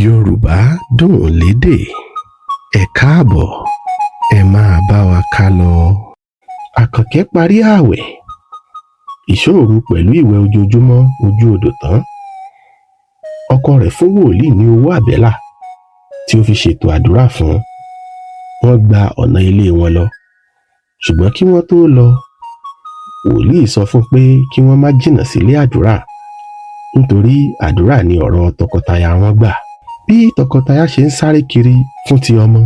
Yorùbá dùn lédè. Ẹ káàbọ̀, ẹ máa bá wa ká lọ. Àkànkẹ́ parí ààwẹ̀ ìṣọ́òru pẹ̀lú ìwẹ̀ ojoojúmọ́ ojú odò tán. Ọkọ rẹ̀ fún wòlíì ní owó àbẹ́là tí ó fi ṣètò àdúrà fún. Wọ́n gba ọ̀nà ilé wọn lọ, ṣùgbọ́n kí wọ́n tó lọ, wòlíì sọ fún pé kí wọ́n má jìnnà sílé àdúrà nítorí àdúrà ni ọ̀rọ̀ tọkọtaya wọn gbà. Bí tọkọtaya ṣe ń sáré kiri fún ti ọmọ,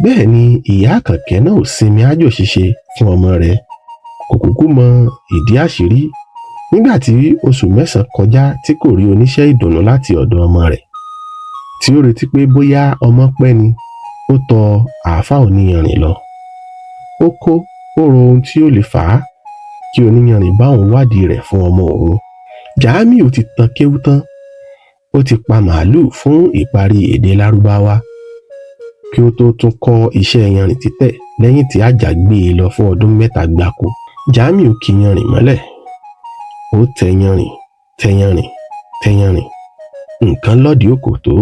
bẹ́ẹ̀ ni ìyá Àkànkẹ́ náà ò sinmi ájò ṣíṣe fún ọmọ rẹ̀. Kò kúkú mọ ìdí àṣírí. Nígbà tí oṣù 9 kọjá tí kò rí oníṣẹ́ ìdùnnú láti ọ̀dọ̀ ọmọ rẹ̀, tí ó retí pé bóyá ọmọ pẹ́ ni, ó tọ àáfàá oníyanrìn lọ. Ó ro ohun tí ó lè fà á kí oníyanrìn bá òun wádìí rẹ̀ fún ọmọ òun. Jàámíù ti tan kéwú tán, ó ti pa màálùú fún ìparí èdè Lárúbáwá kí ó tó tún kọ́ iṣẹ́ yanrìn títẹ̀ lẹ́yìn tí àjà gbé e lọ fún ọdún 3 gbáko. Jàámíù kì yanrìn mọ́lẹ̀, ó tẹyanrìn, nǹkan lọ́dí òkò tó.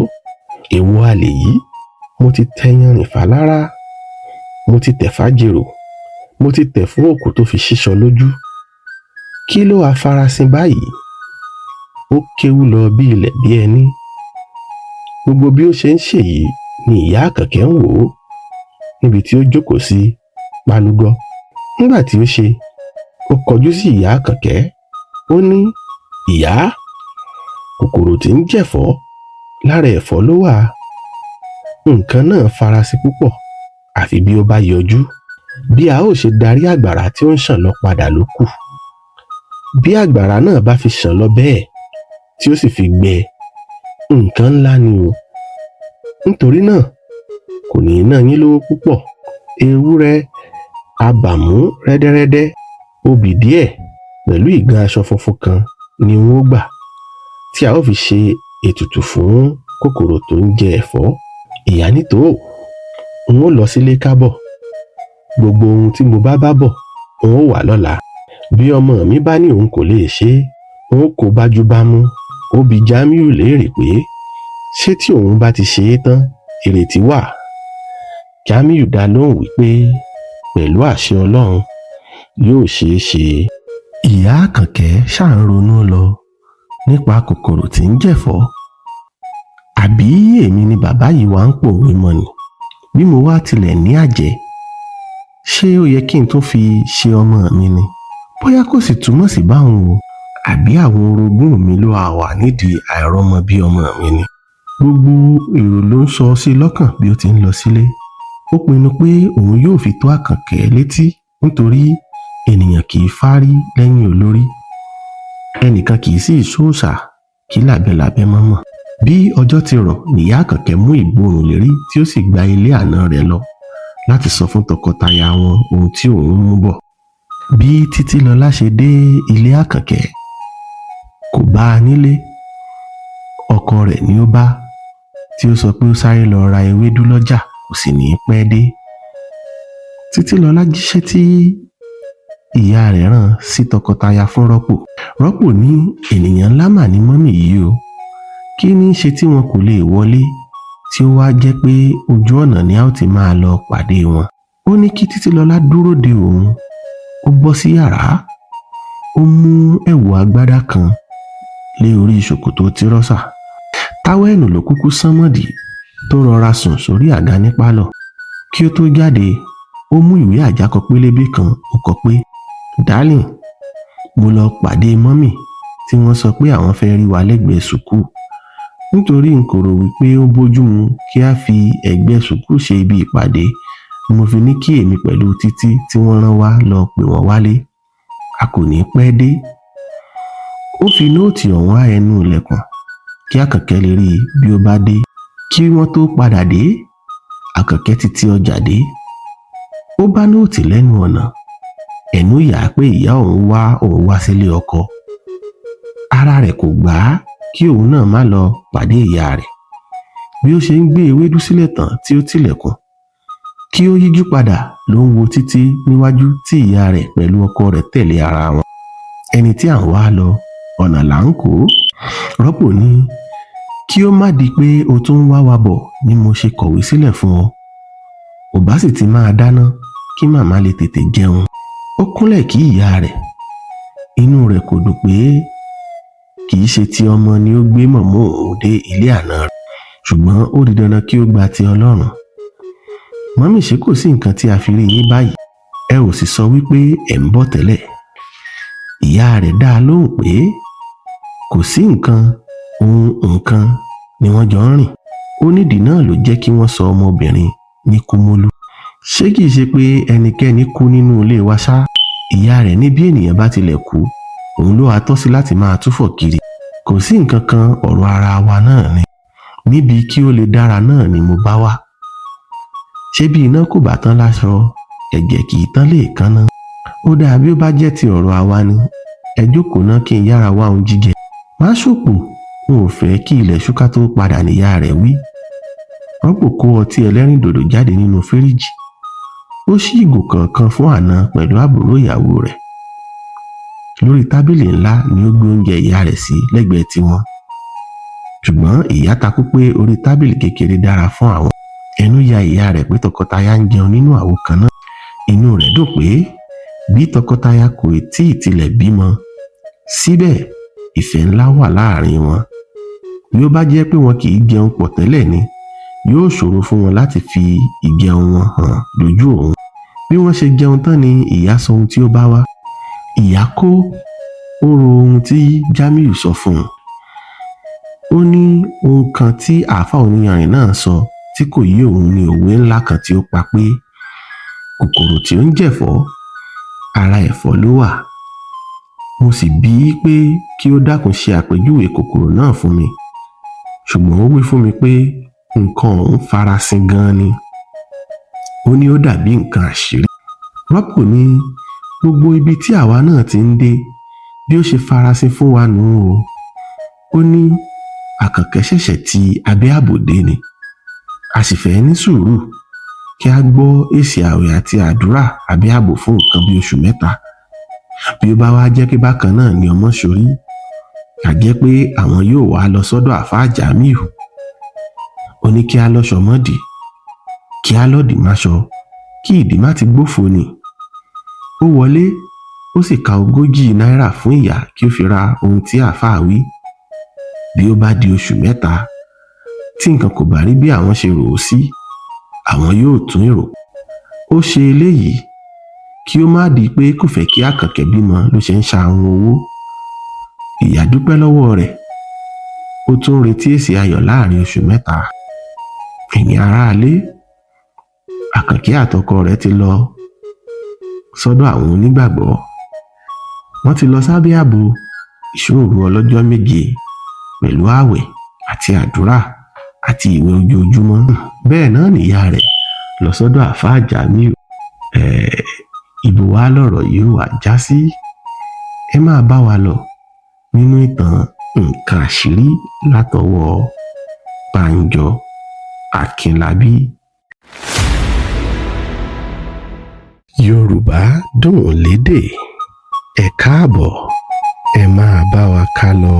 Èwo àlè yìí, mo ti tẹyanrìn fàlárá, mo ti tẹ̀ fàjèrò, mo ti tẹ̀ fún òkú tó fi ṣíṣọ lójú. Kí ló wá farasin báyìí? Ó kéwú lọ bí ilẹ̀ bí ẹni. Gbogbo bí ó ṣe ń ṣèyí ni ìyá Àkànkẹ́ ń wò ó níbi tí ó jókòó sí pálúgọ́. Nígbà tí ó ṣe, ó kọjú sí ìyá Àkànkẹ́, ó ní, ìyá, kòkòrò tí ń jẹ̀fọ́ lára ẹ̀fọ́ ló wà. Nǹkan náà farasin púpọ̀ àfi bí ó bá yọjú. Bí a ó ṣe darí àgbàrá tí ó ń ṣàn lọ padà ló kù. Bí àgbàrá náà bá fi ṣàn lọ bẹ́ẹ̀ tí ó sì fi gbẹ, nǹkan ńlá ni o. Nítorí náà kò ní ná yín lówó púpọ̀. Ewúrẹ́ abàmú rẹ́dẹ́rẹ́dẹ́, obì díẹ̀ pẹ̀lú ìgan aṣọ funfun kan ni wọ́n ó gbà tí a ó fi ṣe ètùtù fún kòkòrò tó ń jẹ ẹ̀fọ́. Ìyá ní tó, n ó lọ sílé kábọ̀. Gbogbo ohun tí mo bá bọ̀, n ó wà lọ́la. Bí ọmọ mi bá ní òun kò lè ṣe é, n ó kó bájúbámú. Ó bi Jàámíù léèrè pé ṣé tí òun bá ti ṣe é tán, ìrètí wà? Jàámíù dá lóhùn wípé pẹ̀lú àṣẹ Ọlọ́run yóò ṣeé ṣe. Ìyá Àkànkẹ́ ṣáà ń ronú lọ nípa kòkòrò tí ń jẹ̀fọ́. Àbí èmi ni bàbá yìí wá ń pòwe mọ́ ni? Bí mo wá tilẹ̀ ní àjẹ́, ṣé ó yẹ kí n tún fi ṣe ọmọ mi ni? Bóyá kò sì túmọ̀ sí báwọn o. Àbí àwọn orogún mi ló wà nídìí àìrọ́mọ bí ọmọ mi ni? Gbogbo èrò ló ń sọ sí lọ́kàn bí ó ti ń lọ sílé. Ó pinnu pé òun yóò fi tó Àkànkẹ́ létí nítorí ènìyàn kì í fárí lẹ́yìn olórí. Ẹnìkan kì í sì ṣòòṣà kí làbẹ́làbẹ́ mọ́mọ́. Bí ọjọ́ ti rọ̀ nìyá Àkànkẹ́ mú ìgbóhùn lérí tí ó sì gba ilé àná rẹ̀ lọ láti sọ fún tọkọtaya wọn ohun tí òun mú bọ̀. Bí Títílọlá ṣe dé ilé Àkànkẹ́, kò bá a nílé. Ọkọ rẹ̀ ni ó bá, tí ó sọ pé ó sáré lọ ra ewédú lọ́jà, kò sì ní pẹ́ dé. Títílọlá jíṣẹ́ tí ìyá rẹ̀ rán sí tọkọtaya fún Rọ́pò. Rọ́pò ní ènìyàn ńlá mà ní mọ́mì yìí o. Kí ní í ṣe tí wọn kò lè wọlé tí ó wá jẹ́ pé ojú ọ̀nà ni a ó ti máa lọ pàdé wọn. Ó ní kí Títílọlá dúró de òun. Ó bọ́ sí yàrá, ó mú ẹ̀wù agbádá kan lé orí ṣòkòtò tírọ́sà. Táwẹ́ẹ̀nù ló kúkú sánmọ́dì tó rọra sùn sórí àga ní pálọ̀. Kí ó tó jáde, ó mú ìwé àjákọ pélébé kan, ó kọ pé, darling, mo lọ pàdé mọ́mì tí wọ́n sọ pé àwọn fẹ́ rí wa lẹ́gbẹ̀ẹ́ sùkúù. Nítorí n kò rò wípé ó bójúmu kí a fi ẹ̀gbẹ́ sùkúù ṣe ibi ìpàdé ni mo fi ní kí èmi pẹ̀lú Títí tí wọ́n rán wá lọ pè wọ́n wálé. A kò ní pẹ́ dé. Ó fi nóòtì ọ̀hún á ẹnu ilẹ̀kùn kí Àkànkẹ́ lè rí i bí ó bá dé. Kí wọ́n tó padà dé, Àkànkẹ́ ti ti ọjà dé. Ó bá nóòtì lẹ́nu ọ̀nà. Ẹ̀nú yà á pé ìyá òun wá sílé ọkọ. Ara rẹ̀ kò gbà á kí òun náà má lọ pàdé ìyá rẹ̀. Bí ó ṣe ń gbé ewédú sílẹ̀ tán tí ó tilẹ̀kùn, kí ó yíjú padà ló ń wo Títí níwájú tí ìyá rẹ̀ pẹ̀lú ọkọ rẹ̀ tẹ̀lé ara wọn. Ẹni tí à ń wá lọ, ọ̀nà là ń kó. Rọ́pò ní kí ó má di pé o tún ń wá wa bọ̀ ni mo ṣe kọ̀wé sílẹ̀ fún ọ. ò bá sì ti máa dáná kí màmá lè tètè jẹun. ó kúnlẹ̀ kí ìyá rẹ̀. inú rẹ̀ kò dùn pé kì í ṣe ti ọmọ ni ó gbé mọ̀mọ́ òun dé ilé àná rẹ̀, ṣùgbọ́n ó di dandan kí ó gba ti Ọlọ́run. mọ́mì, ṣé kò sí nǹkan tí a fi rí yín báyìí? ẹ ò sì sọ wípé ẹ̀ ń bọ̀ tẹ́lẹ̀. ìyá rẹ̀ dá a lóhùn pé kò sí nǹkan, nǹkan ni wọ́n jọ ń rìn. ó nídìí náà ló jẹ́ kí wọ́n sọ ọmọbìnrin ní Kúmólú. ṣé kìí ṣe pé ẹnikẹ́ni kú nínú ilé wa ṣá? ìyá rẹ̀ ní bí ènìyàn bá tilẹ̀ kú, òun ló wá tọ́ sí láti máa túfọ̀ kiri. kò sí nǹkan kan, ọ̀rọ̀ ara wa náà ni. níbi kí ó lè dára náà ni mo bá wá. ṣé bí iná kò bá tán láṣọ, ẹ̀jẹ̀ kì í tán lè kánná. ó dáa bí ó bá jẹ́ ti ọ̀rọ̀ àwa ni. ẹ jókòó ná kí n yára wá ohun jíjẹ. má ṣòpò, n ò fẹ́ kí ilẹ̀ ṣúká tó padà, níyà rẹ̀ wí. rọ́pò kó ọtí ẹlẹ́rìndòdò jáde nínú fíríjì. ó ṣí ìgò kọ̀ọ̀kan fún àna pẹ̀lú àbúrò ìyàwó rẹ̀. lórí tábìlì ńlá ni ó gbé oúnjẹ ìyá rẹ̀ sí lẹ́gbẹ̀ẹ́ tiwọn. ṣùgbọ́n ìyá takú pé orí tábìlì kékeré dára fún àwọn. ẹnu ya ìyá rẹ̀ pé tọkọtaya ń jẹun nínú àwo kan náà. inú rẹ̀ dùn pé bí tọkọtaya kò tí ì tilẹ̀ bímọ, síbẹ̀ ìfẹ́ ńlá wà láàrin wọn. bí ó bá jẹ́ pé wọn kì í jẹun pọ̀ tẹ́lẹ̀ ni, yóò ṣòro fún wọn láti fi ìjẹun wọn hàn lójú òun. bí wọ́n ṣe jẹun tán ni ìyá sọ ohun tí ó bá wá. ìyá kó ó ro ohun tí Jamiu sọ fún un. ó ní ohun kan tí àáfà oníyanrìn náà sọ tí kò yé òun ní òwe ńlá kan tí ó pa pé kòkòrò tí ó ń jẹ̀fọ́, ara ẹ̀fọ́ ló wà. mo sì bí i pé kí ó dákun ṣe àpèjúwe kòkòrò náà fún mi, ṣùgbọ́n ó wí fún mi pé nǹkan ọ̀hún farasin gan-an ni. ó ní ó dàbí nǹkan àṣírí. rọ́pò ní gbogbo ibi tí àwa náà ti ń dé, bí ó ṣe farasin fún wa nù o. ó ní àkànkẹ́ ṣẹ̀ṣẹ̀ ti abẹ́ àbòdé ni. a sì fẹ́ ní sùúrù kí a gbọ́ èsì àwẹ̀ àti àdúrà abẹ́ àbò fún nǹkan bí oṣù mẹ́ta. bí ó bá wá jẹ́ pé bákan náà ni ọmọ ṣorí, kà jẹ́ pé àwọn yóò wá lọ sọ́dọ̀ àfáà Jamiu. ó ní kí a lọ́ṣọ mọ́dì, kí a lọ́dì máṣọ, kí ìdí má ti gbófo ni. ó wọlé, ó sì ka 40 náírà fún ìyá kí ó fi ra ohun tí àáfàá wí. bí ó bá di oṣù mẹ́ta, tí nǹkan kò bá rí bí àwọn ṣe rò ó sí, àwọn yóò tún èrò. ó ṣe eléyìí kí ó má di pé kò fẹ́ kí àkànkẹ́ bímọ ló ṣe ń ṣàwọn owó. ìyá dúpẹ́ lọ́wọ́ rẹ̀. ó tún retí èsì ayọ̀ láàrin oṣù mẹ́ta. ẹ̀yin aráalé, àkànkẹ́ àtọkọ rẹ̀ ti lọ sọ́dọ̀ àwọn onígbàgbọ́. wọ́n ti lọ sábẹ́ ààbò ìṣòro ọlọ́jọ́ 7 pẹ̀lú ààwẹ̀ àti àdúrà àti ìwẹ̀ ojoojúmọ́. bẹ́ẹ̀ náà nìyá rẹ̀ lọ sọ́dọ̀ àfáà Jamiu. ibo wa lọ̀rọ̀ yìí wà já sí? ẹ máa bá wa lọ nínú ìtàn nǹkan àṣírí látọwọ́ Bánjọ Akínlábí. Yorùbá dùn lédè. ẹ káàbọ̀, ẹ máa bá wa ká lọ.